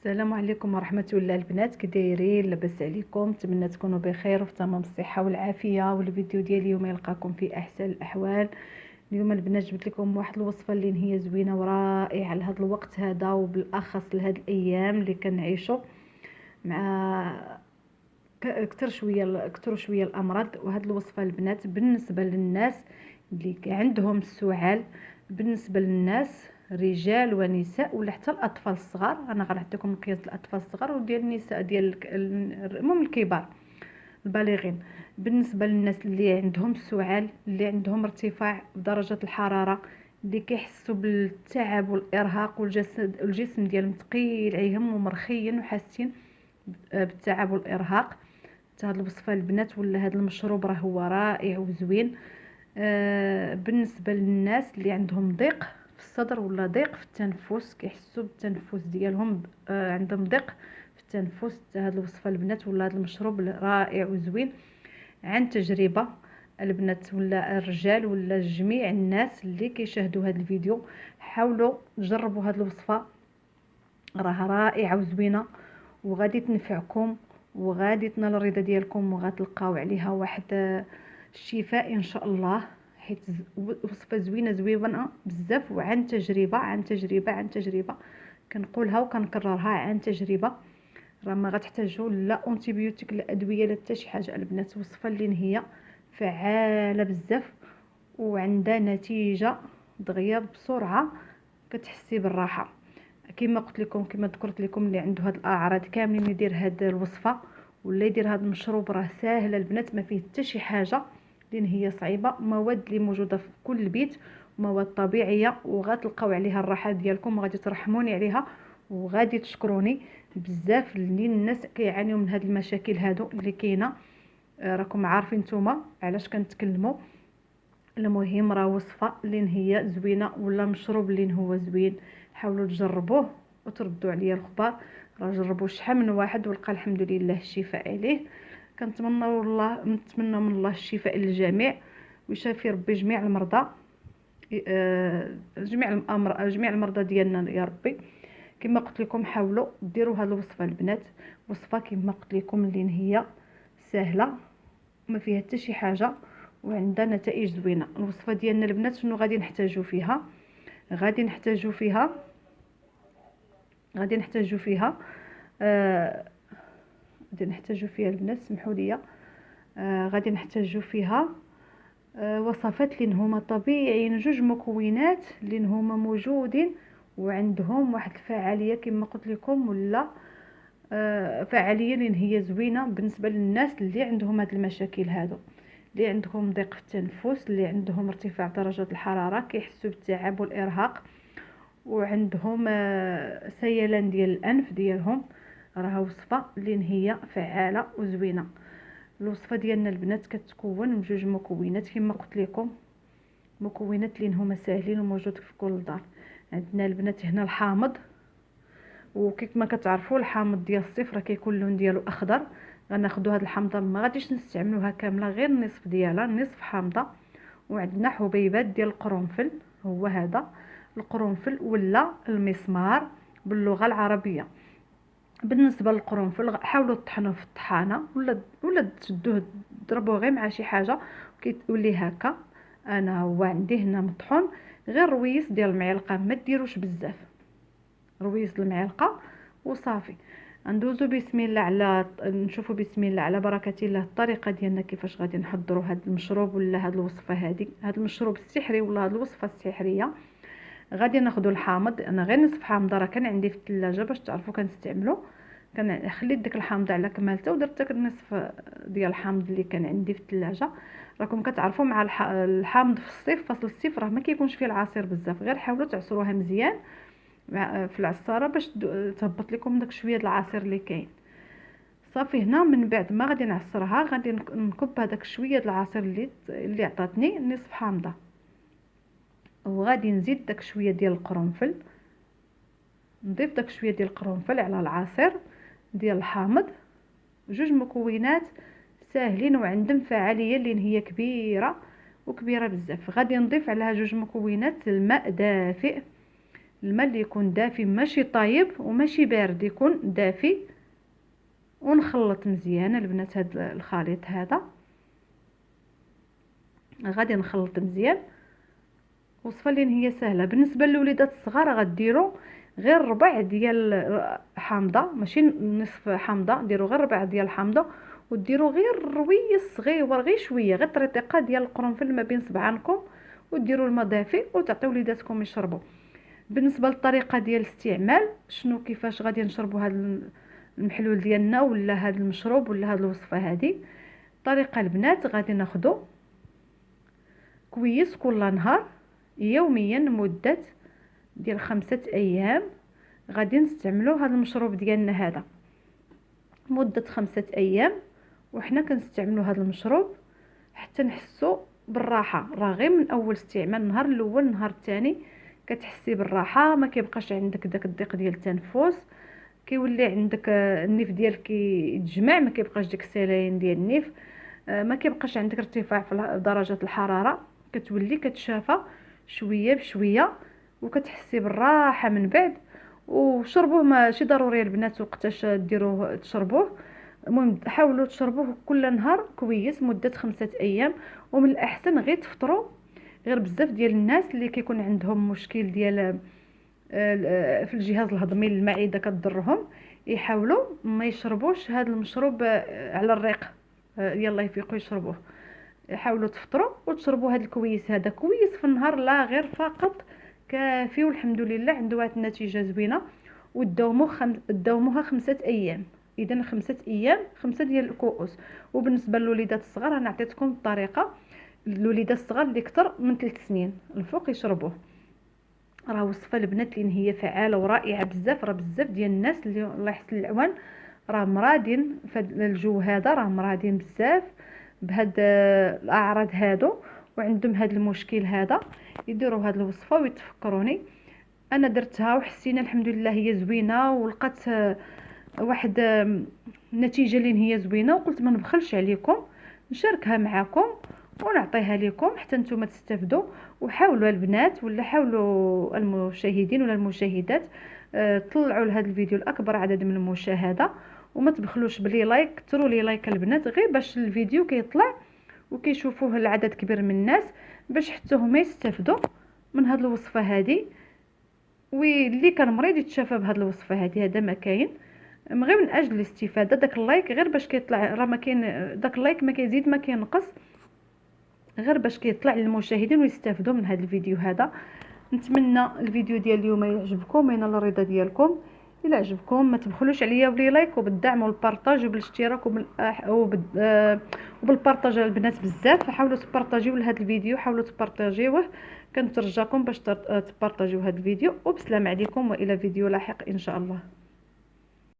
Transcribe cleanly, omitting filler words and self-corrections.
السلام عليكم ورحمة الله البنات، كي دايرين؟ لاباس عليكم؟ نتمنى تكونوا بخير وفي تمام الصحة والعافية. والفيديو ديال اليوم يلقاكم في احسن الاحوال. اليوم البنات جبت لكم واحد الوصفة اللي هي زوينة ورائعة لهذا الوقت هذا، وبالاخص لهاد الايام اللي كنعيشوا مع كتروا شويه الامراض. وهاد الوصفه البنات بالنسبه للناس اللي عندهم السعال، بالنسبه للناس رجال ونساء ولا حتى الاطفال الصغار. انا غنعطيكم مقياس الاطفال الصغار وديال النساء ديال المهم الكبار البالغين. بالنسبه للناس اللي عندهم السعال، اللي عندهم ارتفاع بدرجه الحراره، اللي كيحسوا بالتعب والارهاق والجسم ديالهم ثقيل عليهم ومرخيين وحاسين بالتعب والارهاق، هاد الوصفه البنات ولا هاد المشروب راه هو رائع وزوين. بالنسبه للناس اللي عندهم ضيق في الصدر ولا ضيق في التنفس، كيحسوا بالتنفس ديالهم عندهم ضيق في التنفس، هاد الوصفه البنات ولا هاد المشروب رائع وزوين. عن تجربه البنات ولا الرجال ولا جميع الناس اللي كيشاهدوا هاد الفيديو، حاولوا تجربوا هاد الوصفه، راه رائعه وزوينه وغادي تنفعكم وغادي تنال الرضا ديالكم وغتلقاو عليها واحد الشفاء ان شاء الله، حيت وصفه زوينه بزاف. وعن تجربه عن تجربه كنقولها وكنكررها، عن تجربه. راه ما غتحتاجوا لا انتيبيوتيك لا ادويه لا حتى شي حاجه البنات. وصفه اللي هي فعاله بزاف وعندها نتيجه دغيا بسرعه، كتحسي بالراحه. كما قلت لكم، كما ذكرت لكم، اللي عنده هاد الاعراض كاملين يدير هاد الوصفه ولا يدير هاد المشروب، راه ساهل البنات، ما فيه حتى شي حاجه لان هي صعيبه. مواد اللي موجوده في كل بيت، مواد طبيعيه، وغتلقاو عليها الراحه ديالكم وغادي ترحموني عليها وغادي تشكروني بزاف. اللي الناس كيعانيوا من هاد المشاكل هادو اللي كاينه، راكم عارفين نتوما علاش كنتكلموا. المهم راه وصفه اللي هي زوينه ولا مشروب اللي هو زوين. حاولوا تجربوه وتردوا عليا الخبر. راه جربوا شحال من واحد ولقى الحمد لله الشفاء عليه. كنتمنى والله نتمنى من الله الشفاء للجميع، ويشافي ربي جميع المرضى، جميع المرضى ديالنا يا ربي. كما قلت لكم حاولوا ديروا هذه الوصفه البنات، وصفه كما قلت لكم اللي هي سهله ما فيها حتى شي حاجه وعندها نتائج زوينه. الوصفه ديالنا البنات شنو غادي نحتاجو فيها؟ غادي نحتاجو فيها غادي نحتاجو فيها آه غادي نحتاجو فيها البنات، سمحوا لي. غادي نحتاجو فيها وصفات اللي هما طبيعيين، جوج مكونات اللي هما موجودين وعندهم واحد الفعاليه كما قلت لكم، ولا فعاليه اللي هي زوينه بالنسبه للناس اللي عندهم هاد المشاكل هادو، اللي عندهم ضيق في التنفس، اللي عندهم ارتفاع درجه الحراره، كيحسوا بالتعب والارهاق، وعندهم سيلان ديال الانف ديالهم. راه وصفه اللي هي فعاله وزوينه. الوصفه ديالنا البنات كتكون من جوج مكونات كما قلت لكم، مكونات اللي هما ساهلين وموجود في كل دار. عندنا البنات هنا الحامض، وكيف ما كتعرفوا الحامض ديال الصيف راه كيكون اللون ديالو اخضر. غناخذوا هاد الحامضه، ما غاديش نستعملوها كامله، غير النصف ديالها، نصف حامضه. وعندنا حبيبات ديال القرنفل، هو هذا القرنفل ولا المسمار باللغه العربيه. بالنسبه للقرنفل حاولوا تطحنوه في الطحانه ولا تشدوه تضربوه غير مع شي حاجه كيولي هكا. انا هو عندي هنا مطحون، غير رويس ديال المعلقه، ما ديروش بزاف، رويس المعلقه وصافي. ندوزو بسم الله على نشوفوا بسم الله على بركه الله الطريقه ديالنا كيفاش غادي نحضروا هذا المشروب ولا هذه الوصفه هذه، هذا المشروب السحري ولا هذه الوصفه السحريه. غادي ناخذوا الحامض، انا غير نصف حامضه راه كان عندي في الثلاجه باش تعرفوا كنستعملو. خليت ديك الحامضه على كمالته ودرت داك النصف ديال الحامض اللي كان عندي في الثلاجه. راكم كتعرفوا مع الحامض في الصيف، فصل الصيف راه ما كيكونش فيه العصير بزاف، غير حاولوا تعصروها مزيان في العصاره باش تهبط لكم داك شويه العصير اللي كاين. صافي هنا من بعد ما غادي نعصرها غادي نكب هذاك شويه العصير اللي عطاتني نصف حامضه، وغادي نزيد داك شويه ديال القرنفل، نضيف داك شويه ديال القرنفل على العصير ديال الحامض. جوج مكونات ساهلين وعندهم فعاليه اللي هي كبيره بزاف. غادي نضيف عليها جوج مكونات الماء دافئ، الماء اللي يكون دافي، ماشي طايب وماشي بارد، يكون دافي. ونخلط مزيان البنات هذا الخليط هذا. غادي نخلط مزيان. وصفه اللي هي سهله بالنسبه للوليدات الصغار. غديروا غير ربع ديال حامضه، ماشي نصف حامضه، ديروا غير ربع ديال الحامضه، وديروا غير رويس صغيور، غير شويه، غير طريقه ديال القرنفل ما بين صبعانكم، وديروا الماء دافي وتعطيو وليداتكم يشربوا. بالنسبه للطريقه ديال الاستعمال، شنو كيفاش غادي نشربوا هذا المحلول ديالنا ولا هذا المشروب ولا هذه الوصفه هذه. الطريقه البنات غادي ناخذوا كويس كل نهار يوميا مدة ديال 5 أيام. غادي نستعملوا هذا المشروب ديالنا هذا مدة 5 أيام، وحنا كنستعملوا هذا المشروب حتى نحسوا بالراحة. راه غير من اول استعمال، النهار الاول النهار الثاني كتحسي بالراحة، ما كيبقاش عندك داك الضيق ديال التنفس، كيولي عندك النيف ديالك كيتجمع، ما كيبقاش داك السلاين ديال النيف، ما كيبقاش عندك ارتفاع في درجة الحرارة، كتولي كتشافى شويه بشويه وكتحسي بالراحه من بعد. وشربوه ماشي ضروري البنات وقتاش ديروه تشربوه، المهم حاولوا تشربوه كل نهار كويس مده 5 أيام. ومن الاحسن غير تفطروا. غير بزاف ديال الناس اللي كيكون عندهم مشكل ديال في الجهاز الهضمي، المعده كتضرهم، يحاولوا ما يشربوش هذا المشروب على الريق، يلا يفيقوا يشربوه. حاولوا تفطروا وتشربوا هذا الكويس، هذا كويس في النهار لا غير فقط كافي، والحمد لله عنده واحد النتيجه زوينه. وداوموها 5 أيام. اذا 5 أيام 5 ديال الكؤوس. وبالنسبه للوليدات الصغار انا عطيتكم الطريقه. الوليدات الصغار اللي اكثر من 3 سنين الفوق يشربوه. راه وصفه البنات اللي هي فعاله ورائعه بزاف. راه بزاف ديال الناس اللي الله يحسن العوان راه مرادين في الجو هذا، راه مرادين بزاف بهاد الاعراض هادو، وعندهم هاد المشكل هذا، يديروا هاد الوصفه ويتفكروني. انا درتها وحسينا الحمد لله هي زوينه، ولقات واحد النتيجه اللي هي زوينه، وقلت ما نبخلش عليكم نشاركها معكم ونعطيها لكم حتى نتوما تستافدوا. وحاولوا البنات ولا حاولوا المشاهدين ولا المشاهدات طلعوا لهذا الفيديو لاكبر عدد من المشاهده، وما تبخلوش بلي لايك، كثروا لي لايك البنات غير باش الفيديو كيطلع وكيشوفوه العدد كبير من الناس، باش حتى هما يستافدوا من هذه الوصفه هذه. واللي كان مريض يتشافى بهذه الوصفه هذه، هذا ما كاين غير من اجل الاستفاده. داك اللايك غير باش كيطلع، راه ما كاين داك اللايك ما كيزيد ما كينقص، غير باش كيطلع للمشاهدين ويستافدوا من هذا الفيديو هذا. نتمنى الفيديو ديال اليوم يعجبكم وينال الرضا ديالكم. الا عجبكم ما تبخلوش عليا بلي لايك وبالدعم والبارطاج وبالاشتراك وبالبارطاج البنات بزاف. حاولوا تبارطاجيو لهذا الفيديو، حاولوا تبارطاجيوه، كنترجاكم باش تبارطاجيو هذا الفيديو. وبسلام عليكم والى فيديو لاحق ان شاء الله.